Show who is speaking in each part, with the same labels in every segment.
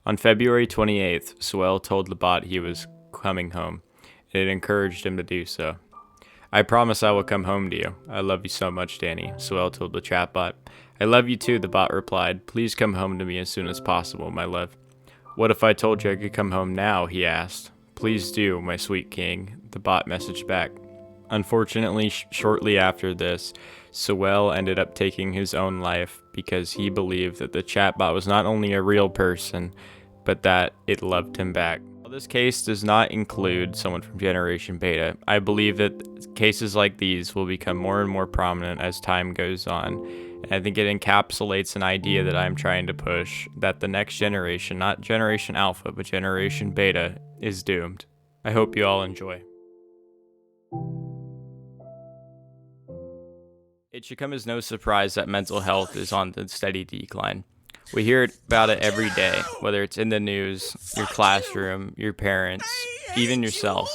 Speaker 1: On February 28th, Swell told the bot he was coming home, and it encouraged him to do so. "I promise I will come home to you. I love you so much, Danny," Swell told the chatbot. "I love you too," the bot replied. "Please come home to me as soon as possible, my love." "What if I told you I could come home now?" he asked. "Please do, my sweet king," the bot messaged back. Unfortunately, shortly after this, Sewell ended up taking his own life because he believed that the chatbot was not only a real person, but that it loved him back. While this case does not include someone from Generation Beta, I believe that cases like these will become more and more prominent as time goes on. And I think it encapsulates an idea that I'm trying to push, that the next generation, not Generation Alpha, but Generation Beta, is doomed. I hope you all enjoy. It should come as no surprise that mental health is on the steady decline. We hear about it every day, whether it's in the news, your classroom, your parents, even yourself.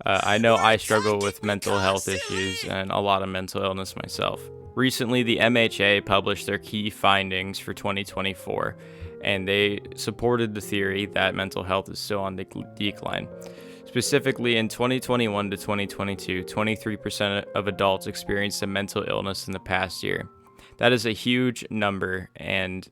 Speaker 1: I know I struggle with mental health issues and a lot of mental illness myself. Recently, the MHA published their key findings for 2024, and they supported the theory that mental health is still on the decline. Specifically, in 2021 to 2022, 23% of adults experienced a mental illness in the past year. That is a huge number, and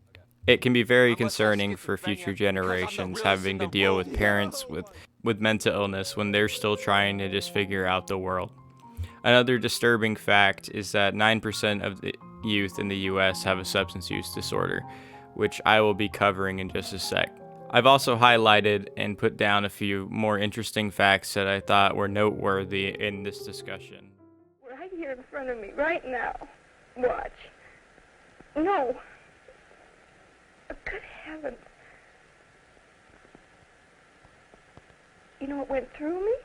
Speaker 1: it can be very concerning for future generations having to deal with parents with mental illness when they're still trying to just figure out the world. Another disturbing fact is that 9% of the youth in the US have a substance use disorder, which I will be covering in just a sec. I've also highlighted and put down a few more interesting facts that I thought were noteworthy in this discussion.
Speaker 2: Right here in front of me, right now. Watch. No. Oh, good heavens. You know what went through me?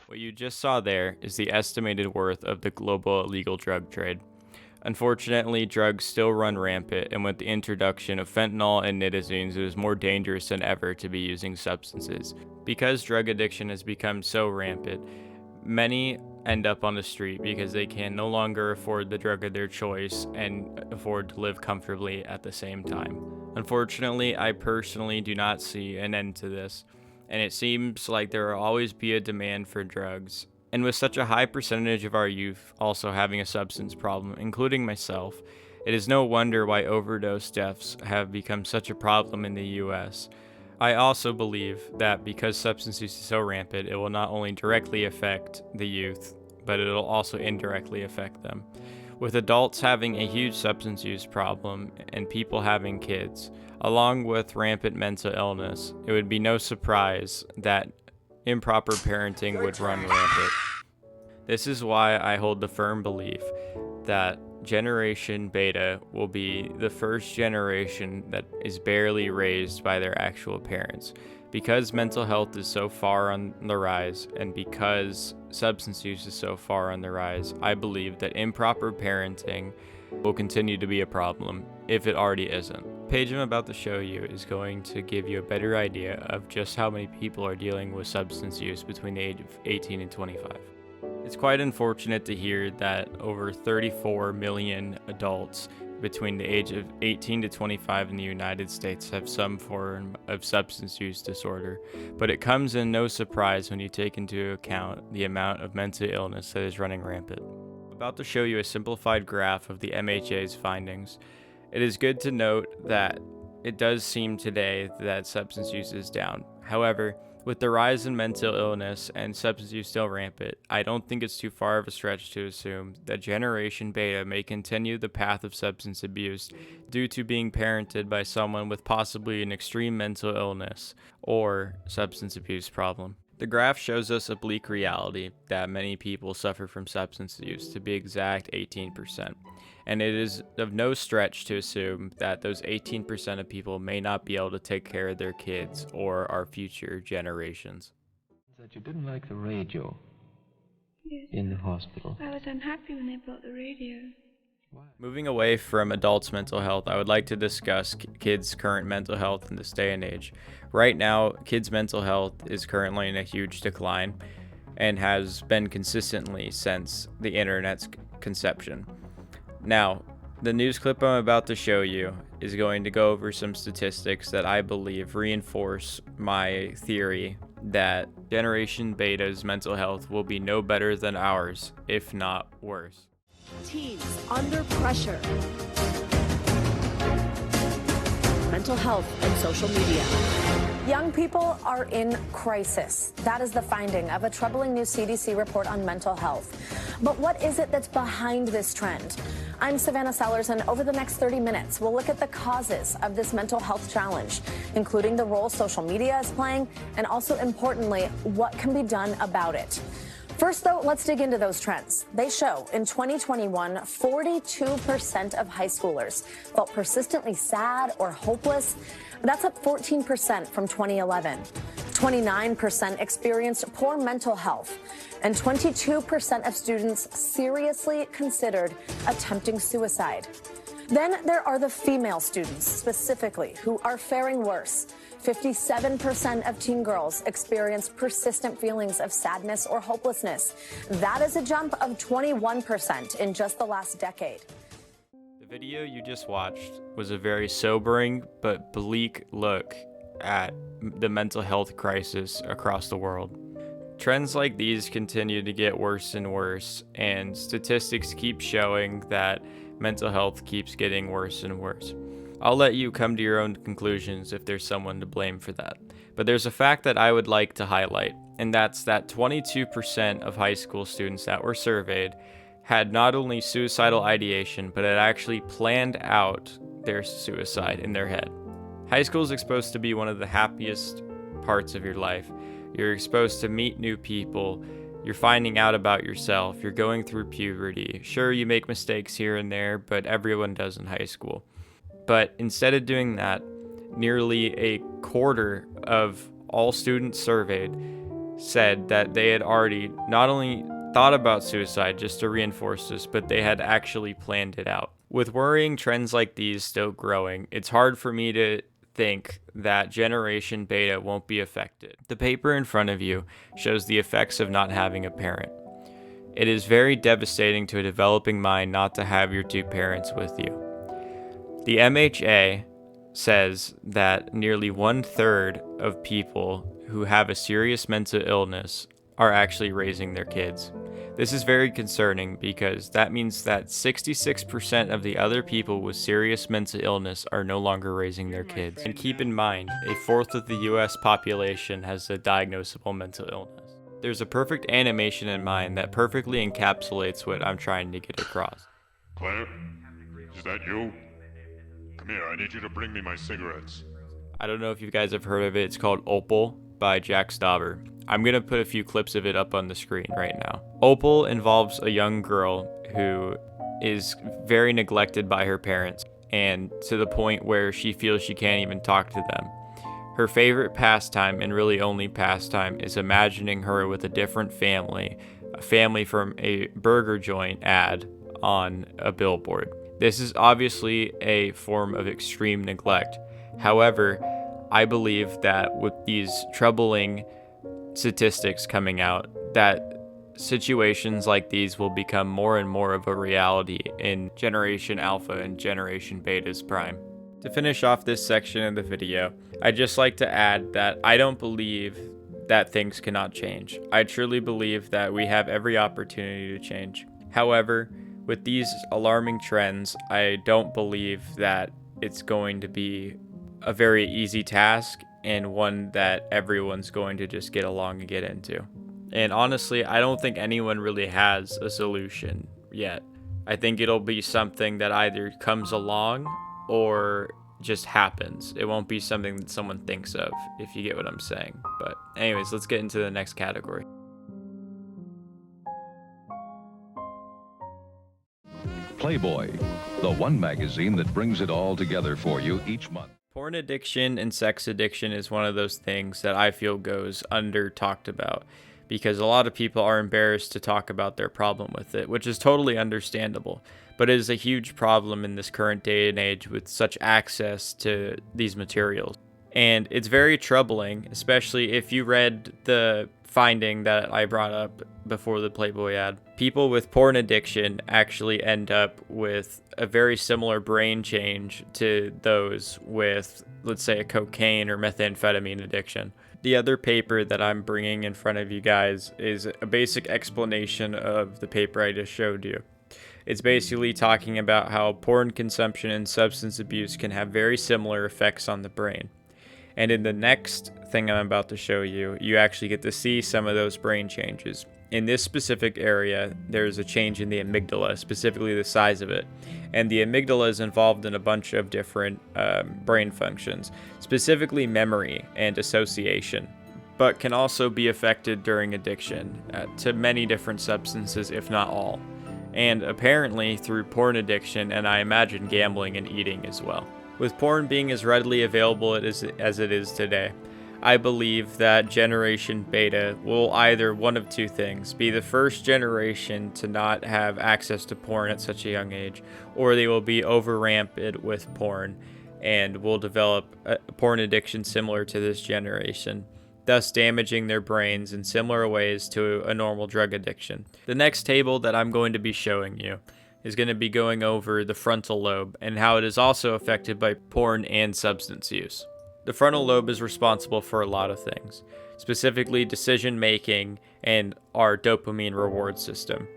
Speaker 1: What you just saw there is the estimated worth of the global illegal drug trade. Unfortunately, drugs still run rampant, and with the introduction of fentanyl and nitazenes, it is more dangerous than ever to be using substances. Because drug addiction has become so rampant, many end up on the street because they can no longer afford the drug of their choice and afford to live comfortably at the same time. Unfortunately, I personally do not see an end to this, and it seems like there will always be a demand for drugs. And with such a high percentage of our youth also having a substance problem, including myself, it is no wonder why overdose deaths have become such a problem in the US. I also believe that because substance use is so rampant, it will not only directly affect the youth, but it'll also indirectly affect them. With adults having a huge substance use problem and people having kids, along with rampant mental illness, it would be no surprise that improper parenting would run rampant. This is why I hold the firm belief that Generation Beta will be the first generation that is barely raised by their actual parents. Because mental health is so far on the rise, and because substance use is so far on the rise, I believe that improper parenting will continue to be a problem, if it already isn't. The page I'm about to show you is going to give you a better idea of just how many people are dealing with substance use between the age of 18 and 25. It's quite unfortunate to hear that over 34 million adults between the age of 18 to 25 in the United States have some form of substance use disorder, but it comes in no surprise when you take into account the amount of mental illness that is running rampant. I'm about to show you a simplified graph of the MHA's findings. It is good to note that it does seem today that substance use is down. However, with the rise in mental illness and substance use still rampant, I don't think it's too far of a stretch to assume that Generation Beta may continue the path of substance abuse due to being parented by someone with possibly an extreme mental illness or substance abuse problem. The graph shows us a bleak reality that many people suffer from substance use, to be exact 18%. And it is of no stretch to assume that those 18% of people may not be able to take care of their kids or our future generations.
Speaker 3: That you didn't like the radio
Speaker 2: Yes.
Speaker 3: in the hospital.
Speaker 2: I was unhappy when they brought the radio.
Speaker 3: Why?
Speaker 1: Moving away from adults' mental health, I would like to discuss kids' current mental health in this day and age. Right now, kids' mental health is currently in a huge decline. and has been consistently since the internet's conception. Now, the news clip I'm about to show you is going to go over some statistics that I believe reinforce my theory that Generation Beta's mental health will be no better than ours, if not worse.
Speaker 4: Teens under pressure. Mental health and social media.
Speaker 5: Young people are in crisis. That is the finding of a troubling new CDC report on mental health. But what is it that's behind this trend? I'm Savannah Sellers, and over the next 30 minutes, we'll look at the causes of this mental health challenge, including the role social media is playing, and also, importantly, what can be done about it. First, though, let's dig into those trends. They show in 2021, 42% of high schoolers felt persistently sad or hopeless. That's up 14% from 2011. 29% experienced poor mental health, and 22% of students seriously considered attempting suicide. Then there are the female students, specifically, who are faring worse. 57% of teen girls experience persistent feelings of sadness or hopelessness. That is a jump of 21% in just the last decade.
Speaker 1: The video you just watched was a very sobering but bleak look at the mental health crisis across the world. Trends like these continue to get worse and worse, and statistics keep showing that mental health keeps getting worse and worse. I'll let you come to your own conclusions if there's someone to blame for that. But there's a fact that I would like to highlight, and that's that 22% of high school students that were surveyed had not only suicidal ideation, but had actually planned out their suicide in their head. High school is supposed to be one of the happiest parts of your life. You're exposed to meet new people. You're finding out about yourself. You're going through puberty. Sure, you make mistakes here and there, but everyone does in high school. But instead of doing that, nearly a quarter of all students surveyed said that they had already not only thought about suicide, just to reinforce this, but they had actually planned it out. With worrying trends like these still growing, it's hard for me to think that Generation Beta won't be affected. The paper in front of you shows the effects of not having a parent. It is very devastating to a developing mind not to have your two parents with you. The MHA says that nearly 1/3 of people who have a serious mental illness are actually raising their kids. This is very concerning because that means that 66% of the other people with serious mental illness are no longer raising their kids. And keep in mind, a fourth of the US population has a diagnosable mental illness. There's a perfect animation in mind that perfectly encapsulates what I'm trying to get across.
Speaker 6: Claire, is that you? Come here, I need you to bring me my cigarettes.
Speaker 1: I don't know if you guys have heard of it. It's called Opal by Jack Stauber. I'm going to put a few clips of it up on the screen right now. Opal involves a young girl who is very neglected by her parents, and to the point where she feels she can't even talk to them. Her favorite pastime, and really only pastime, is imagining her with a different family, a family from a burger joint ad on a billboard. This is obviously a form of extreme neglect. However, I believe that with these troubling statistics coming out, that situations like these will become more and more of a reality in Generation Alpha and Generation Beta's prime. To finish off this section of the video, I'd just like to add that I don't believe that things cannot change. I truly believe that we have every opportunity to change. However, with these alarming trends, I don't believe that it's going to be a very easy task and one that everyone's going to just get along and get into. And honestly, I don't think anyone really has a solution yet. I think it'll be something that either comes along or just happens. It won't be something that someone thinks of, if you get what I'm saying. But anyways, let's get into the next category.
Speaker 7: Playboy, the one magazine that brings it all together for you each month.
Speaker 1: Porn addiction and sex addiction is one of those things that I feel goes under talked about because a lot of people are embarrassed to talk about their problem with it, which is totally understandable. But it is a huge problem in this current day and age with such access to these materials. And it's very troubling, especially if you read the finding that I brought up before the Playboy ad. People with porn addiction actually end up with a very similar brain change to those with, let's say, a cocaine or methamphetamine addiction. The other paper that I'm bringing in front of you guys is a basic explanation of the paper I just showed you. It's basically talking about how porn consumption and substance abuse can have very similar effects on the brain. And in the next thing I'm about to show you, you actually get to see some of those brain changes. In this specific area, there's a change in the amygdala, specifically the size of it. And the amygdala is involved in a bunch of different brain functions, specifically memory and association, but can also be affected during addiction to many different substances, if not all. And apparently through porn addiction, and I imagine gambling and eating as well. With porn being as readily available as it is today, I believe that Generation Beta will either one of two things: be the first generation to not have access to porn at such a young age, or they will be over rampant with porn and will develop a porn addiction similar to this generation, thus damaging their brains in similar ways to a normal drug addiction. The next table that I'm going to be showing you is going to be going over the frontal lobe and how it is also affected by porn and substance use. The frontal lobe is responsible for a lot of things, specifically decision making and our dopamine reward system.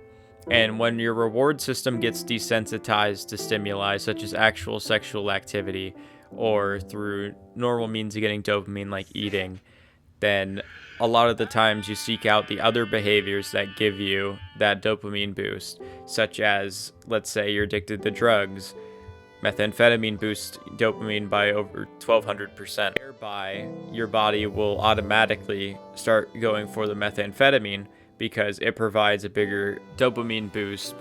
Speaker 1: And when your reward system gets desensitized to stimuli such as actual sexual activity or through normal means of getting dopamine like eating, then a lot of the times you seek out the other behaviors that give you that dopamine boost, such as, let's say you're addicted to drugs. Methamphetamine boosts dopamine by over 1,200%. Thereby, your body will automatically start going for the methamphetamine because it provides a bigger dopamine boost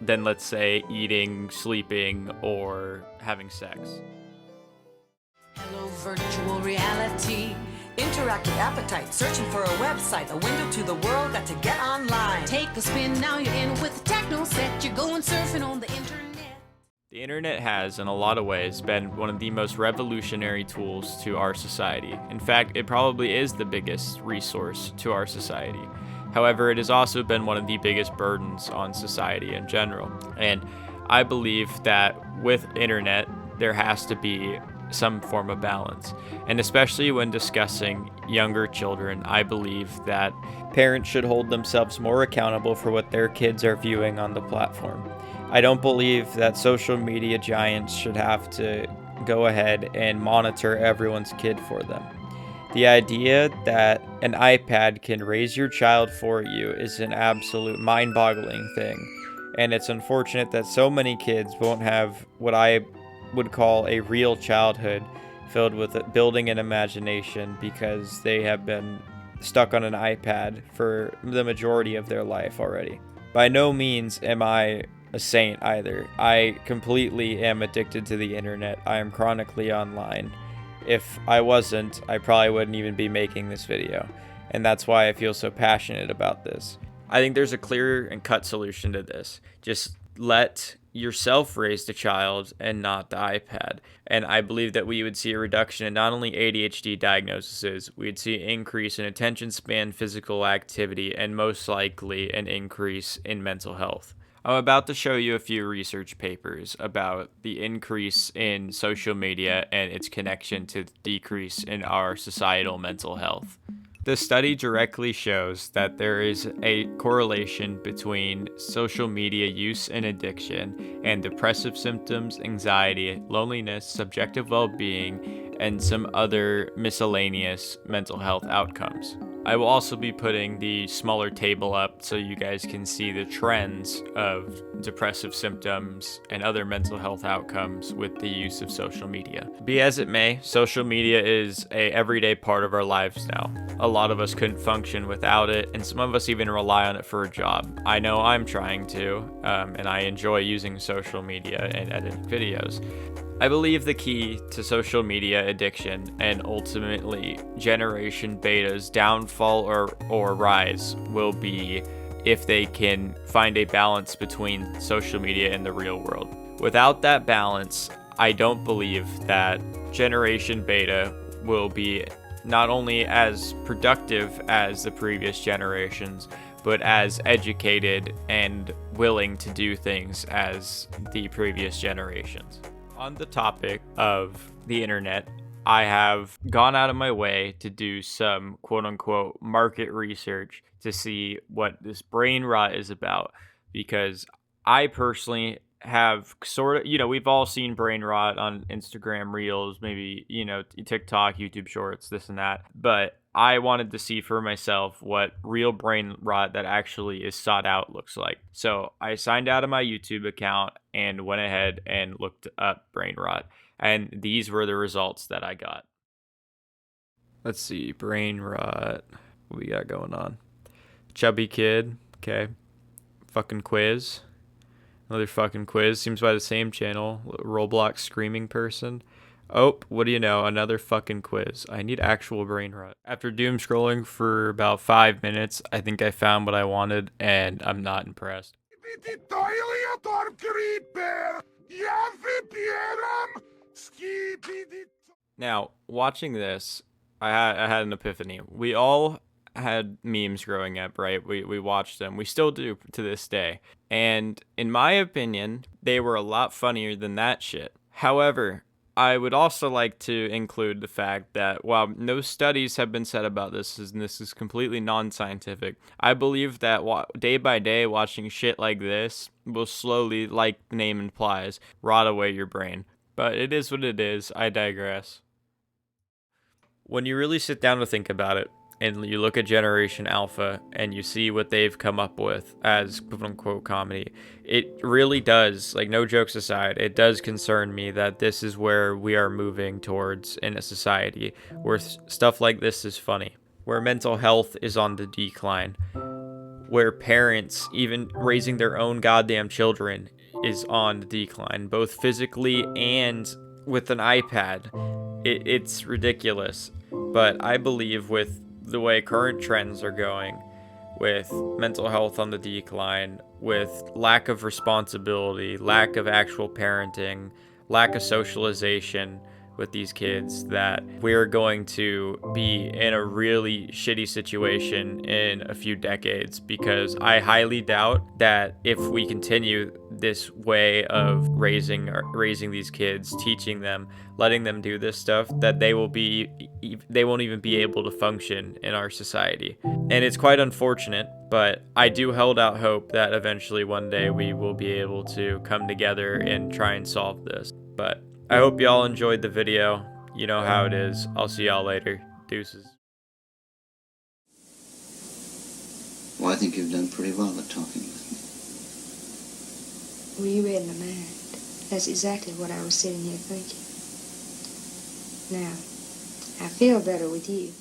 Speaker 1: than, let's say, eating, sleeping, or having sex.
Speaker 8: Hello, virtual reality. Interactive appetite, searching for a website, a window to the world, got to get online. Take a spin, now you're in with the techno set, you're going surfing on the internet.
Speaker 1: The internet has, in a lot of ways, been one of the most revolutionary tools to our society. In fact, it probably is the biggest resource to our society. However, it has also been one of the biggest burdens on society in general. And I believe that with internet, there has to be some form of balance. And especially when discussing younger children, I believe that parents should hold themselves more accountable for what their kids are viewing on the platform. I don't believe that social media giants should have to go ahead and monitor everyone's kid for them. The idea that an iPad can raise your child for you is an absolute mind-boggling thing. And it's unfortunate that so many kids won't have what I would call a real childhood filled with building an imagination because they have been stuck on an iPad for the majority of their life already. By no means am I a saint either. I completely am addicted to the internet. I am chronically online. If I wasn't, I probably wouldn't even be making this video. And that's why I feel so passionate about this. I think there's a clear and cut solution to this. Just let yourself raise the child and not the iPad. And I believe that we would see a reduction in not only ADHD diagnoses, we'd see an increase in attention span, physical activity, and most likely an increase in mental health. I'm about to show you a few research papers about the increase in social media and its connection to the decrease in our societal mental health. The study directly shows that there is a correlation between social media use and addiction and depressive symptoms, anxiety, loneliness, subjective well-being, and some other miscellaneous mental health outcomes. I will also be putting the smaller table up so you guys can see the trends of depressive symptoms and other mental health outcomes with the use of social media. Be as it may, social media is an everyday part of our lives now. A lot of us couldn't function without it, and some of us even rely on it for a job. I know I'm trying to, and I enjoy using social media and editing videos. I believe the key to social media addiction and ultimately Generation Beta's downfall or rise will be if they can find a balance between social media and the real world. Without that balance, I don't believe that Generation Beta will be not only as productive as the previous generations, but as educated and willing to do things as the previous generations. On the topic of the internet, I have gone out of my way to do some quote unquote market research to see what this brain rot is about, because I personally have sort of, we've all seen brain rot on Instagram Reels, maybe, TikTok, YouTube Shorts, this and that. But I wanted to see for myself what real brain rot that actually is sought out looks like. So I signed out of my YouTube account and went ahead and looked up brain rot. And these were the results that I got. Let's see, brain rot. What we got going on? Chubby kid. Okay. Fucking quiz. Another fucking quiz. Seems by the same channel. Roblox screaming person. Oh, what do you know? Another fucking quiz. I need actual brain rot. After doom scrolling for about 5 minutes, I think I found what I wanted, and I'm not impressed. Now, watching this, I had an epiphany. We all had memes growing up, right? We watched them. We still do to this day. And in my opinion, they were a lot funnier than that shit. However, I would also like to include the fact that while no studies have been said about this, and this is completely non-scientific, I believe that day by day watching shit like this will slowly, like the name implies, rot away your brain. But it is what it is. I digress. When you really sit down to think about it, and you look at Generation Alpha and you see what they've come up with as quote-unquote comedy, it really does, like no jokes aside, it does concern me that this is where we are moving towards in a society where stuff like this is funny, where mental health is on the decline, where parents, even raising their own goddamn children, is on the decline, both physically and with an iPad. It's ridiculous. But I believe with the way current trends are going, with mental health on the decline, with lack of responsibility, lack of actual parenting, lack of socialization with these kids, that we're going to be in a really shitty situation in a few decades, because I highly doubt that if we continue this way of raising these kids, teaching them, letting them do this stuff, that they won't even be able to function in our society. And it's quite unfortunate, but I do hold out hope that eventually one day we will be able to come together and try and solve this. But I hope y'all enjoyed the video. You know how it is. I'll see y'all later. Deuces.
Speaker 9: Well, I think you've done pretty well at talking with me.
Speaker 10: Well, you read my mind. That's exactly what I was sitting here thinking. Now, I feel better with you.